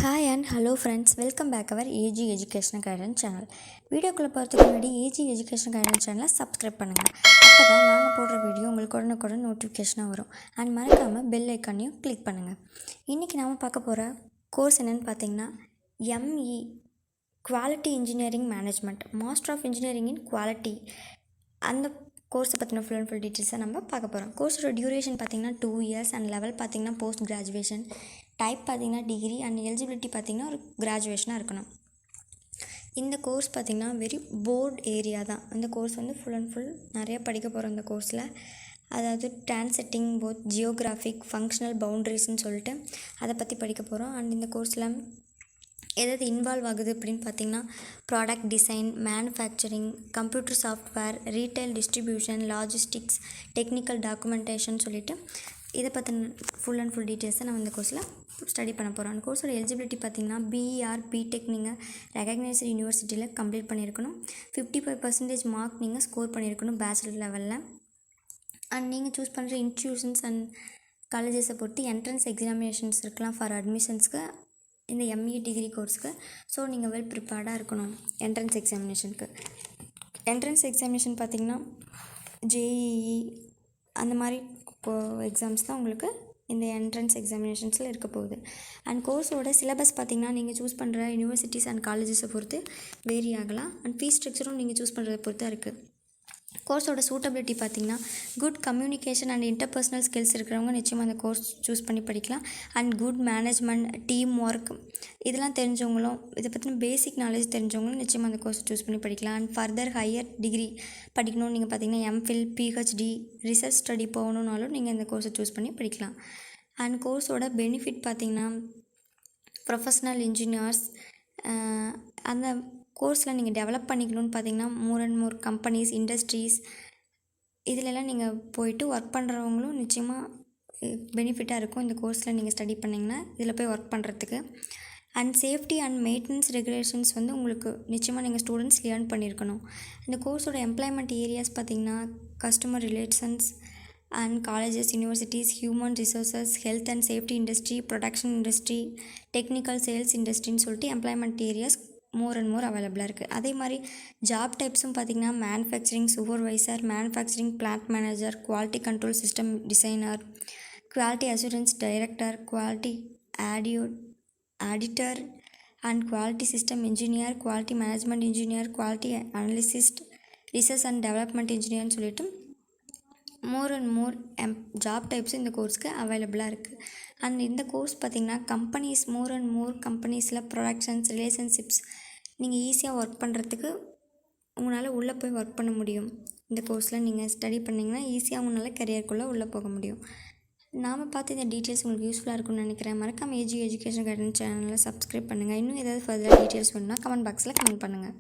Hi and hello friends, welcome back our AG education guidance channel. வீடியோக்குள்ளே போகிறதுக்கு முன்னாடி AG education guidance சேனலை subscribe பண்ணுங்கள். அப்போ தான் நாங்கள் போடுற வீடியோ உங்களுக்கு உடனுக்குடன் நோட்டிஃபிகேஷனாக வரும். அண்ட் மறக்காமல் பெல் ஐக்கானையும் கிளிக் பண்ணுங்கள். இன்றைக்கி நாம் பார்க்க போகிற கோர்ஸ் என்னென்னு பார்த்தீங்கன்னா ME quality engineering management, master of engineering in quality. அந்த கோர்ஸை பற்றின ஃபுல் அண்ட் ஃபுல் டீட்டெயில்ஸை நம்ம பார்க்க போகிறோம். கோர்ஸோட டியூரேஷன் பார்த்திங்கன்னா 2 years அண்ட் லெவல் பார்த்திங்கன்னா போஸ்ட் கிராஜுவேஷன், டைப் பார்த்திங்கன்னா டிகிரி அண்ட் எலிஜிபிலிட்டி பார்த்திங்கன்னா ஒரு கிராஜுவேஷனாக இருக்கணும். இந்த கோர்ஸ் பார்த்திங்கன்னா வெரி போர்ட் ஏரியா தான். இந்த கோர்ஸ் வந்து ஃபுல் அண்ட் ஃபுல் நிறைய படிக்க போகிறோம் இந்த கோர்ஸில். அதாவது ட்ரான்செட்டிங் போத் ஜியோகிராஃபிக் ஃபங்க்ஷனல் பவுண்ட்ரிஸ்ன்னு சொல்லிட்டு அதை பற்றி படிக்க போகிறோம். அண்ட் இந்த கோர்ஸில் எதாவது இன்வால்வ் ஆகுது அப்படின்னு பார்த்திங்கன்னா product design, manufacturing, computer software, retail distribution, logistics, technical documentation சொல்லிவிட்டு இதை பற்றின ஃபுல் அண்ட் ஃபுல் டீட்டெயில்ஸை நம்ம இந்த கோர்ஸில் ஸ்டடி பண்ண போகிறோம். அந்த கோர்ஸோட எலிஜிபிலிட்டி பார்த்திங்கன்னா பிஇஆர் பிடெக் நீங்கள் ரெகக்னைஸ்டு யூனிவர்சிட்டியில் கம்ப்ளீட் பண்ணியிருக்கணும். 55% மார்க் நீங்கள் ஸ்கோர் பண்ணியிருக்கணும் பேச்சுலர் லெவலில். அண்ட் நீங்கள் சூஸ் பண்ணுற இன்ஸ்டியூஷன்ஸ் அண்ட் காலேஜஸை பொறுத்து என்ட்ரன்ஸ் எக்ஸாமினேஷன்ஸ் இருக்கலாம் ஃபார் அட்மிஷன்ஸ்க்கு இந்த எம்இ டிகிரி கோர்ஸுக்கு. ஸோ நீங்கள் வெல் ப்ரிப்பேர்டாக இருக்கணும் என்ட்ரன்ஸ் எக்ஸாமினேஷனுக்கு. என்ட்ரன்ஸ் எக்ஸாமினேஷன் பார்த்திங்கன்னா ஜேஇஇ அந்த மாதிரி எக்ஸாம்ஸ் தான் உங்களுக்கு இந்த என்ட்ரன்ஸ் எக்ஸாமினேஷன்ஸில் இருக்க போகுது. அண்ட் கோர்ஸோட சிலபஸ் பார்த்திங்கன்னா நீங்கள் சூஸ் பண்ணுற யூனிவர்சிட்டிஸ் அண்ட் காலேஜஸை பொறுத்து வேரி ஆகலாம். அண்ட் ஃபீஸ் ஸ்ட்ரக்சரும் நீங்கள் சூஸ் பண்ணுறதை பொறுத்து தான் இருக்குது. கோர்ஸோட சூட்டபிலிட்டி பார்த்திங்கன்னா good communication and interpersonal skills இருக்கிறவங்க நிச்சயமாக அந்த கோர்ஸ் சூஸ் பண்ணி படிக்கலாம். And good management, team work இதெல்லாம் தெரிஞ்சவங்களும், இதை பற்றின பேசிக் நாலேஜ் தெரிஞ்சவங்களும் நிச்சயமாக அந்த கோர்ஸ் சூஸ் பண்ணி படிக்கலாம். அண்ட் ஃபர்தர் ஹையர் டிகிரி படிக்கணும்னு நீங்கள் பார்த்திங்கன்னா எம்ஃபில், பிஹெச்டி, ரிசர்ச் ஸ்டடி போகணுன்னாலும் நீங்கள் இந்த கோர்ஸை சூஸ் பண்ணி படிக்கலாம். அண்ட் கோர்ஸோட பெனிஃபிட் பார்த்திங்கன்னா ப்ரொஃபஷ்னல் இன்ஜினியர்ஸ் அந்த கோர்ஸில் நீங்கள் டெவலப் பண்ணிக்கணும்னு பார்த்தீங்கன்னா மோர் அண்ட் மோர் கம்பெனிஸ், இண்டஸ்ட்ரீஸ் இதிலெல்லாம் நீங்கள் போயிட்டு ஒர்க் பண்ணுறவங்களும் நிச்சயமாக பெனிஃபிட்டாக இருக்கும் இந்த கோர்ஸில் நீங்கள் ஸ்டடி பண்ணிங்கன்னா இதில் போய் ஒர்க் பண்ணுறதுக்கு. And safety and maintenance regulations வந்து உங்களுக்கு நிச்சயமாக நீங்கள் ஸ்டூடெண்ட்ஸ் லேர்ன் பண்ணியிருக்கணும். இந்த கோர்ஸோட எம்ப்ளாய்மெண்ட் ஏரியாஸ் பார்த்திங்கன்னா customer relations and colleges, universities, human resources, health and safety industry, production industry, technical sales இண்டஸ்ட்ரின்னு சொல்லிட்டு employment areas more and more அவைலபிளாக இருக்குது. அதே மாதிரி ஜாப் டைப்ஸும் பார்த்திங்கன்னா manufacturing supervisor, manufacturing plant manager, quality control system designer, quality assurance director, quality auditor and quality system engineer, quality management engineer, quality analyst, research and development இன்ஜினியர்னு சொல்லிட்டு more and more job டைப்ஸும் இந்த கோர்ஸ்க்கு அவைலபிளாக இருக்குது. And இந்த course பார்த்திங்கன்னா companies, more and மோர் கம்பெனிஸில் productions, relationships நீங்கள் ஈஸியாக ஒர்க் பண்ணுறதுக்கு உங்களால் உள்ளே போய் ஒர்க் பண்ண முடியும். இந்த கோர்ஸில் நீங்கள் ஸ்டடி பண்ணிங்கன்னா ஈஸியாக உங்களால் கரியருக்குள்ளே உள்ளே போக முடியும். நாம் பார்த்து இந்த டீட்டெயில்ஸ் உங்களுக்கு யூஸ்ஃபுல்லாக இருக்கும்னு நினைக்கிறேன். மறக்காம ஏஜி எஜுகேஷன் கைடன்ஸ் சேனலில் சப்ஸ்கிரைப் பண்ணுங்கள். இன்னும் ஏதாவது ஃபர்தர் டீட்டெயில்ஸ் வேணும்னா கமெண்ட் பாக்ஸில் கமெண்ட் பண்ணுங்கள்.